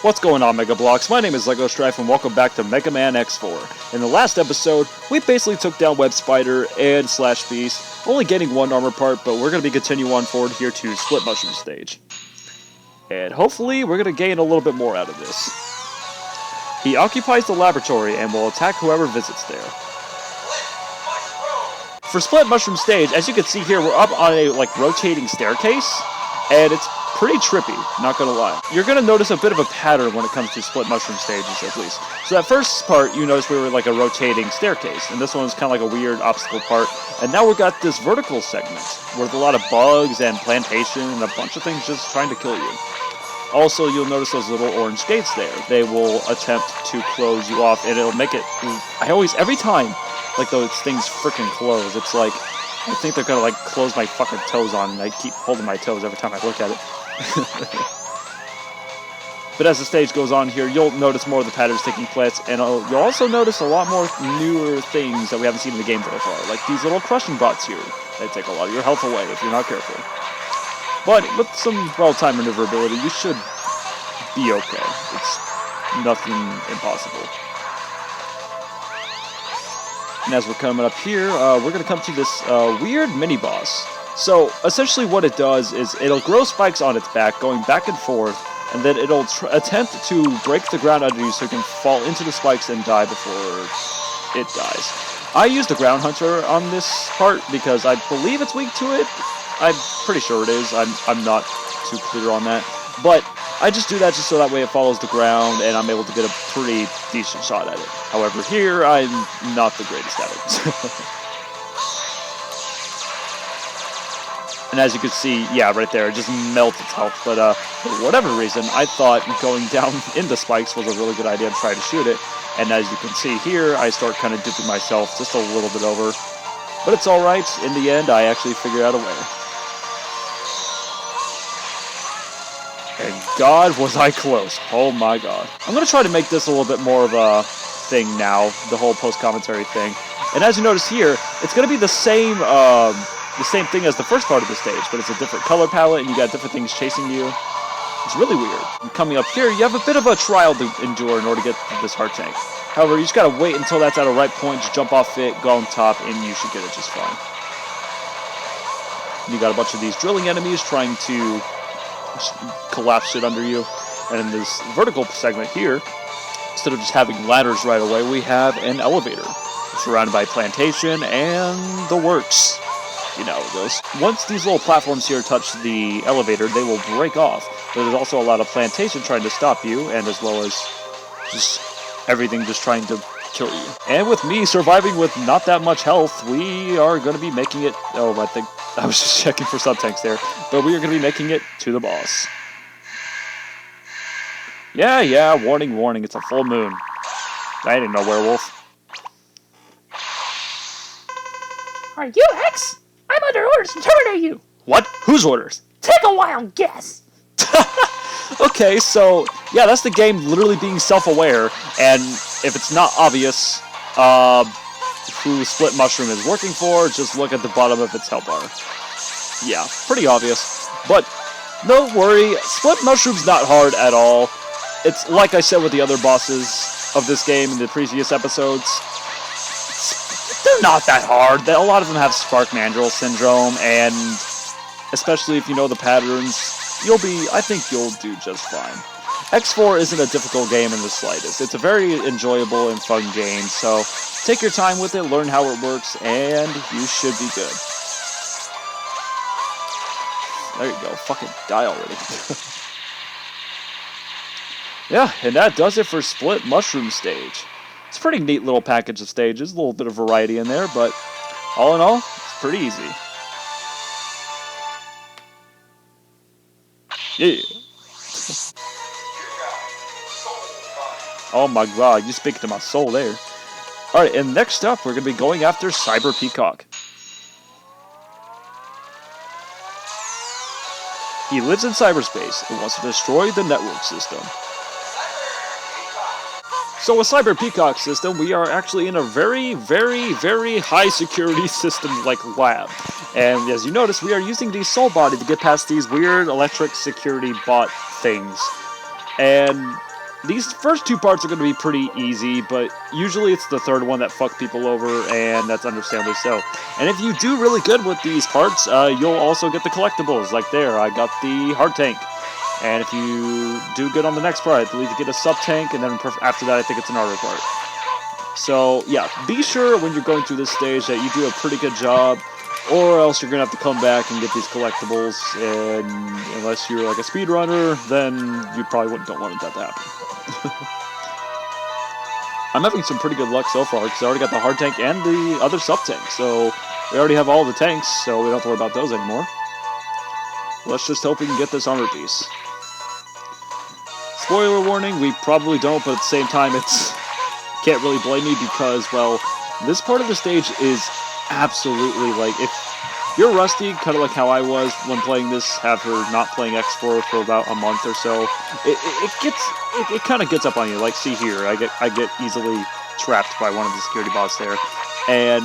What's going on, Mega Blocks? My name is Lego Strife, and welcome back to Mega Man X4. In the last episode, we basically took down Web Spider and Slash Beast, only getting one armor part, but we're going to be continuing on forward here to Split Mushroom Stage. And hopefully, we're going to gain a little bit more out of this. He occupies the laboratory and will attack whoever visits there. For Split Mushroom Stage, as you can see here, we're up on a rotating staircase, and it's pretty trippy, not gonna lie. You're gonna notice a bit of a pattern when it comes to Split Mushroom Stages, at least. So that first part, you notice we were like a rotating staircase, and this one is kind of like a weird obstacle part. And now we've got this vertical segment, with a lot of bugs and plantation and a bunch of things just trying to kill you. Also, you'll notice those little orange gates there. They will attempt to close you off, and it'll make it... every time, those things freaking close, it's like... I think they're gonna close my fucking toes on, and I keep holding my toes every time I look at it. But as the stage goes on here, you'll notice more of the patterns taking place, and you'll also notice a lot more newer things that we haven't seen in the game so far, like these little crushing bots here. They take a lot of your health away if you're not careful. But with some well-timed maneuverability, you should be okay. It's nothing impossible. And as we're coming up here, we're going to come to this weird mini-boss. So, essentially what it does is it'll grow spikes on its back, going back and forth, and then it'll attempt to break the ground under you so you can fall into the spikes and die before it dies. I used the Ground Hunter on this part because I believe it's weak to it. I'm pretty sure it is. I'm not too clear on that. But I just do that just so that way it follows the ground and I'm able to get a pretty decent shot at it. However, here I'm not the greatest at it. And as you can see, yeah, right there, it just melts its health. But for whatever reason, I thought going down into spikes was a really good idea to try to shoot it. And as you can see here, I start kind of dipping myself just a little bit over. But it's alright. In the end, I actually figured out a way. And God, was I close. Oh my God. I'm going to try to make this a little bit more of a thing now, the whole post-commentary thing. And as you notice here, it's going to be the same thing as the first part of the stage, but it's a different color palette and you got different things chasing you. It's really weird. And coming up here, you have a bit of a trial to endure in order to get this heart tank. However, you just gotta wait until that's at a right point, just jump off it, go on top, and you should get it just fine. And you got a bunch of these drilling enemies trying to collapse shit under you. And in this vertical segment here, instead of just having ladders right away, we have an elevator surrounded by plantation and the works. You know, once these little platforms here touch the elevator, they will break off. But there's also a lot of plantation trying to stop you, and as well as just everything just trying to kill you. And with me surviving with not that much health, we are going to be making it... Oh, I think I was just checking for sub-tanks there. But we are going to be making it to the boss. Yeah, warning, warning, it's a full moon. I ain't no werewolf. Are you X? I'm under orders to terminate you! What? Whose orders? Take a wild guess! Okay, so, yeah, that's the game literally being self-aware, and if it's not obvious who Split Mushroom is working for, just look at the bottom of its health bar. Yeah, pretty obvious. But, don't worry, Split Mushroom's not hard at all. It's like I said with the other bosses of this game in the previous episodes. They're not that hard. A lot of them have Spark Mandrill Syndrome, and especially if you know the patterns, I think you'll do just fine. X4 isn't a difficult game in the slightest. It's a very enjoyable and fun game, so take your time with it, learn how it works, and you should be good. There you go. Fucking die already. Yeah, and that does it for Split Mushroom Stage. It's a pretty neat little package of stages, a little bit of variety in there, but all in all, it's pretty easy. Yeah. Oh my God, you speak to my soul there. Alright, and next up, we're going to be going after Cyber Peacock. He lives in cyberspace and wants to destroy the network system. So with Cyber Peacock system, we are actually in a very, very, very high security system like lab. And as you notice, we are using the Soul Body to get past these weird electric security bot things. And these first two parts are going to be pretty easy, but usually it's the third one that fuck people over, and that's understandably so. And if you do really good with these parts, you'll also get the collectibles. Like there, I got the heart tank. And if you do good on the next part, I believe you get a sub-tank, and then after that I think it's an armor part. So, yeah, be sure when you're going through this stage that you do a pretty good job, or else you're going to have to come back and get these collectibles, and unless you're like a speedrunner, then you probably don't want that to happen. I'm having some pretty good luck so far, because I already got the hard tank and the other sub-tank, so we already have all the tanks, so we don't have to worry about those anymore. Let's just hope we can get this armor piece. Spoiler warning, we probably don't, but at the same time, it's... Can't really blame me because, well, this part of the stage is absolutely, like, if you're rusty, kind of like how I was when playing this after not playing X4 for about a month or so, it kind of gets up on you. Like, see here, I get easily trapped by one of the security bots there, and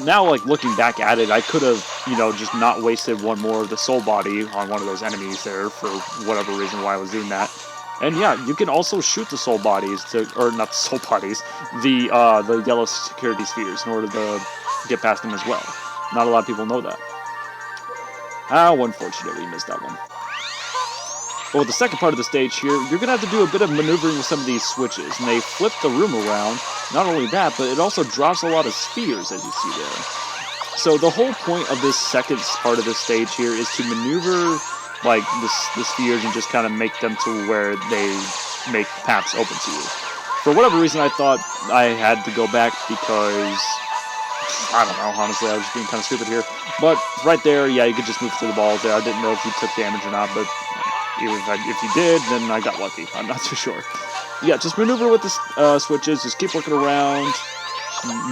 now, like, looking back at it, I could have, you know, just not wasted one more of the soul body on one of those enemies there for whatever reason why I was doing that. And yeah, you can also shoot the soul bodies or not the soul bodies, the yellow security spheres in order to get past them as well. Not a lot of people know that. How unfortunately missed that one. But with the second part of the stage here, you're going to have to do a bit of maneuvering with some of these switches, and they flip the room around. Not only that, but it also drops a lot of spheres, as you see there. So the whole point of this second part of this stage here is to maneuver like the spheres and just kind of make them to where they make paths open to you. For whatever reason, I thought I had to go back because, I don't know, honestly, I was just being kind of stupid here. But right there, yeah, you could just move through the balls there. I didn't know if you took damage or not, but if you did, then I got lucky. I'm not too sure. Yeah, just maneuver with the switches, just keep working around,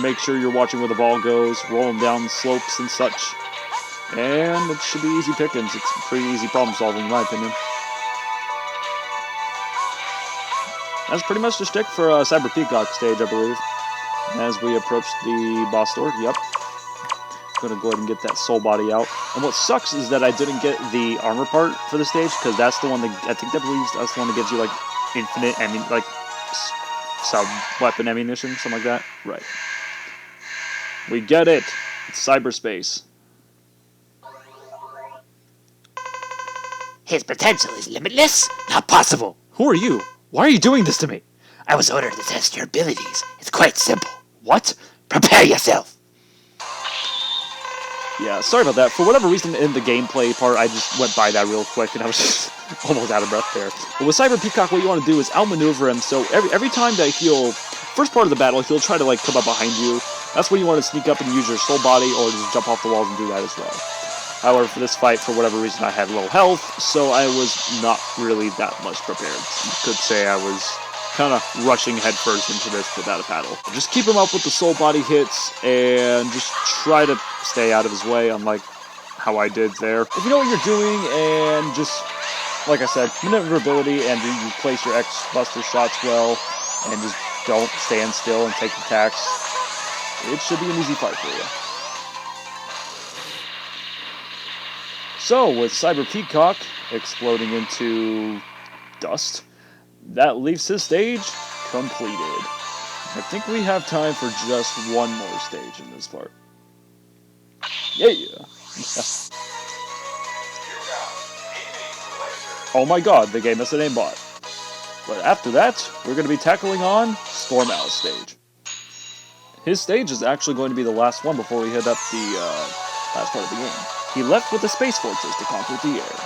make sure you're watching where the ball goes, roll them down the slopes and such. And it should be easy pickings. It's pretty easy problem solving, in my opinion. That's pretty much the shtick for Cyber Peacock stage, I believe. As we approach the boss door, yep. Gonna go ahead and get that soul body out. And what sucks is that I didn't get the armor part for the stage, because that's the one that, I think that believes that's the one that gives you, like, infinite, like, sub-weapon ammunition, something like that. Right. We get it. It's cyberspace. His potential is limitless? Not possible. Who are you? Why are you doing this to me? I was ordered to test your abilities. It's quite simple. What? Prepare yourself. Yeah, sorry about that. For whatever reason in the gameplay part, I just went by that real quick and I was just almost out of breath there. But with Cyber Peacock, what you want to do is outmaneuver him, so every time that he'll... First part of the battle, he'll try to, like, come up behind you. That's when you want to sneak up and use your soul body, or just jump off the walls and do that as well. However, for this fight, for whatever reason, I had low health, so I was not really that much prepared. You could say I was kind of rushing headfirst into this without a paddle. Just keep him up with the soul body hits, and just try to stay out of his way, unlike how I did there. If you know what you're doing, and just, like I said, maneuverability, and you place your X-Buster shots well, and just don't stand still and take attacks, it should be an easy fight for you. So, with Cyber Peacock exploding into dust, that leaves his stage completed. I think we have time for just one more stage in this part. Yeah. Oh my god, they gave us an aimbot. But after that, we're going to be tackling on Storm Owl's stage. His stage is actually going to be the last one before we hit up the last part of the game. He left with the Space Forces to conquer the air.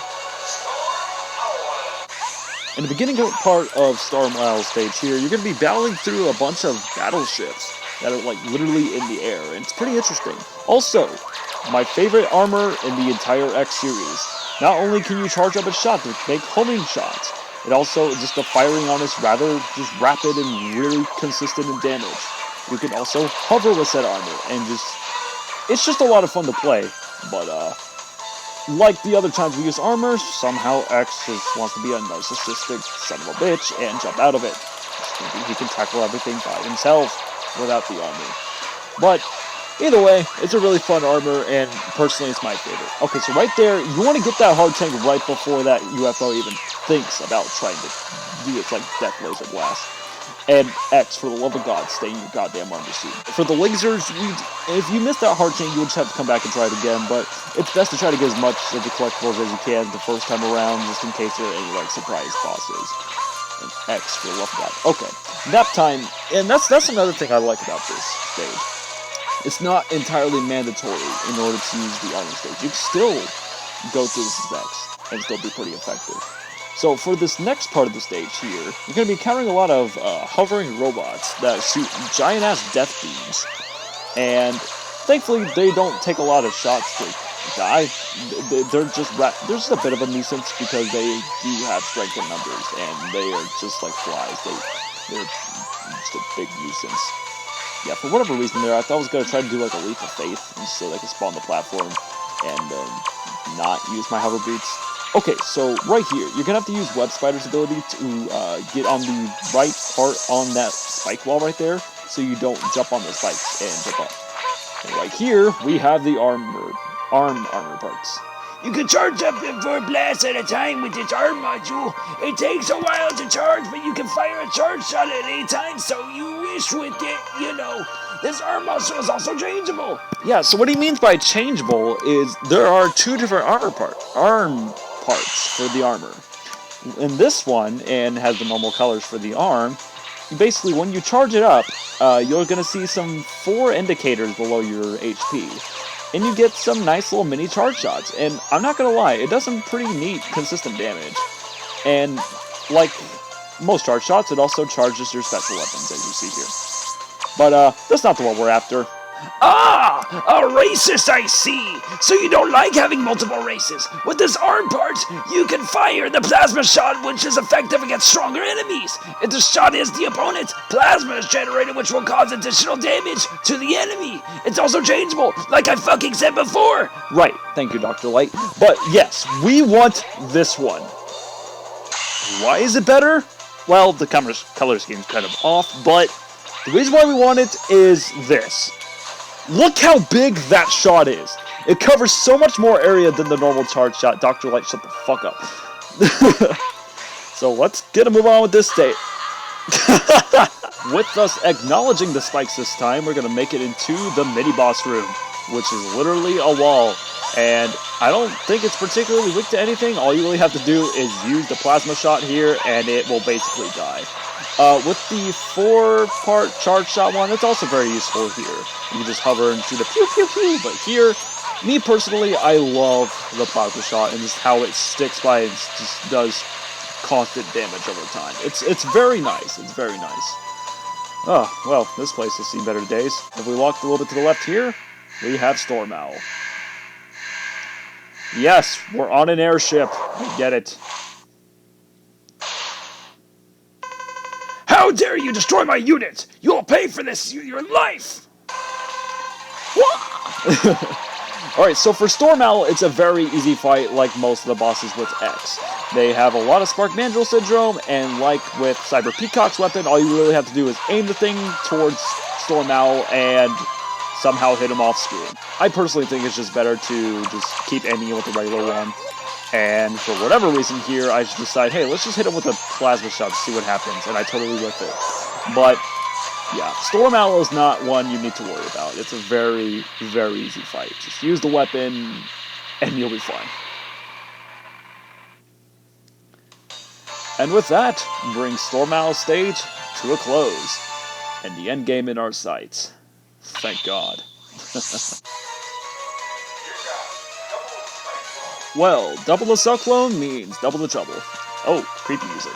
In the beginning part of Storm Owl's stage here, you're going to be battling through a bunch of battleships that are, like, literally in the air, and it's pretty interesting. Also, my favorite armor in the entire X series. Not only can you charge up a shot to make homing shots, it also, just the firing on is rather just rapid and really consistent in damage. You can also hover with said armor, and it's just a lot of fun to play. But, like the other times we use armor, somehow X just wants to be a narcissistic son of a bitch and jump out of it. He can tackle everything by himself without the armor. But, either way, it's a really fun armor, and personally it's my favorite. Okay, so right there, you want to get that hard tank right before that UFO even thinks about trying to do its like death laser blast. And X, for the love of God, stay in your goddamn armor suit. For the lasers, if you miss that heart chain, you would just have to come back and try it again, but it's best to try to get as much of the collectibles as you can the first time around, just in case there are any, like, surprise bosses. And X, for the love of God. Okay, nap time, and that's another thing I like about this stage. It's not entirely mandatory in order to use the armor stage. You can still go through this as X, and still be pretty effective. So for this next part of the stage here, you're going to be encountering a lot of hovering robots that shoot giant-ass death beams. And thankfully, they don't take a lot of shots to die. They're just a bit of a nuisance because they do have strength in numbers, and they are just like flies. They're just a big nuisance. Yeah, for whatever reason there, I thought I was going to try to do like a leap of faith, so they could spawn the platform and not use my hover boots. Okay, so right here, you're going to have to use Web Spider's ability to get on the right part on that spike wall right there, so you don't jump on the spikes and jump up. And right here, we have the arm armor parts. You can charge up to 4 blasts at a time with this arm module. It takes a while to charge, but you can fire a charge shot at any time, so you wish with it, you know. This arm module is also changeable. Yeah, so what he means by changeable is there are 2 different arm parts for the armor. In this one, and has the normal colors for the arm, basically when you charge it up, you're going to see some 4 indicators below your HP. And you get some nice little mini charge shots. And I'm not going to lie, it does some pretty neat, consistent damage. And like most charge shots, it also charges your special weapons, as you see here. But that's not the one we're after. Ah, a racist, I see. So you don't like having multiple races. With this arm part, you can fire the plasma shot, which is effective against stronger enemies. If the shot hits the opponent, plasma is generated, which will cause additional damage to the enemy. It's also changeable, like I fucking said before. Right, thank you, Dr. Light. But yes, we want this one. Why is it better? Well, the color scheme's kind of off, but the reason why we want it is this. Look how big that shot is. It covers so much more area than the normal charge shot. Dr. Light, shut the fuck up. So let's get a move on with this state. With us acknowledging the spikes this time, we're going to make it into the mini-boss room, which is literally a wall. And I don't think it's particularly weak to anything. All you really have to do is use the plasma shot here, and it will basically die. With the 4-part charge shot one, it's also very useful here. You can just hover and shoot a pew pew pew, but here, me personally, I love the plasma shot and just how it sticks by and just does constant damage over time. It's very nice, it's very nice. Oh, well, this place has seen better days. If we walk a little bit to the left here, we have Storm Owl. Yes, we're on an airship, I get it. How dare you destroy my unit! You'll pay for this your life! Alright, so for Storm Owl, it's a very easy fight like most of the bosses with X. They have a lot of Spark Mandrill Syndrome, and like with Cyber Peacock's weapon, all you really have to do is aim the thing towards Storm Owl and somehow hit him off screen. I personally think it's just better to just keep aiming with the regular one. And for whatever reason here, I just decide, hey, let's just hit him with a plasma shot to see what happens, and I totally whip it. But, yeah, Storm Owl is not one you need to worry about. It's a very, very easy fight. Just use the weapon, and you'll be fine. And with that, brings Storm Owl's stage to a close, and the end game in our sights. Thank God. Well, double the cell clone means double the trouble. Oh, creepy music.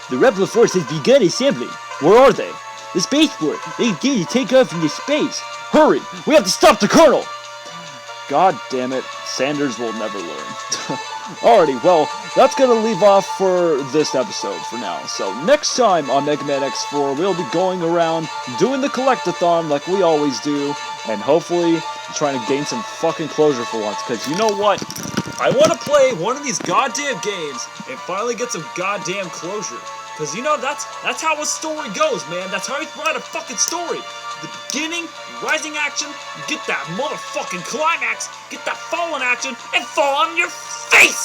The Rebel force has begun assembling. Where are they? The spaceport. They begin to take off into space. Hurry! We have to stop the Colonel! God damn it, Sanders will never learn. Alrighty, well, that's gonna leave off for this episode for now. So next time on Mega Man X4, we'll be going around doing the Collect-A-Thon like we always do, and hopefully trying to gain some fucking closure for once, because you know what? I want to play one of these goddamn games and finally get some goddamn closure. Because, you know, that's how a story goes, man. That's how you write a fucking story. The beginning, rising action, get that motherfucking climax, get that fallen action, and fall on your face!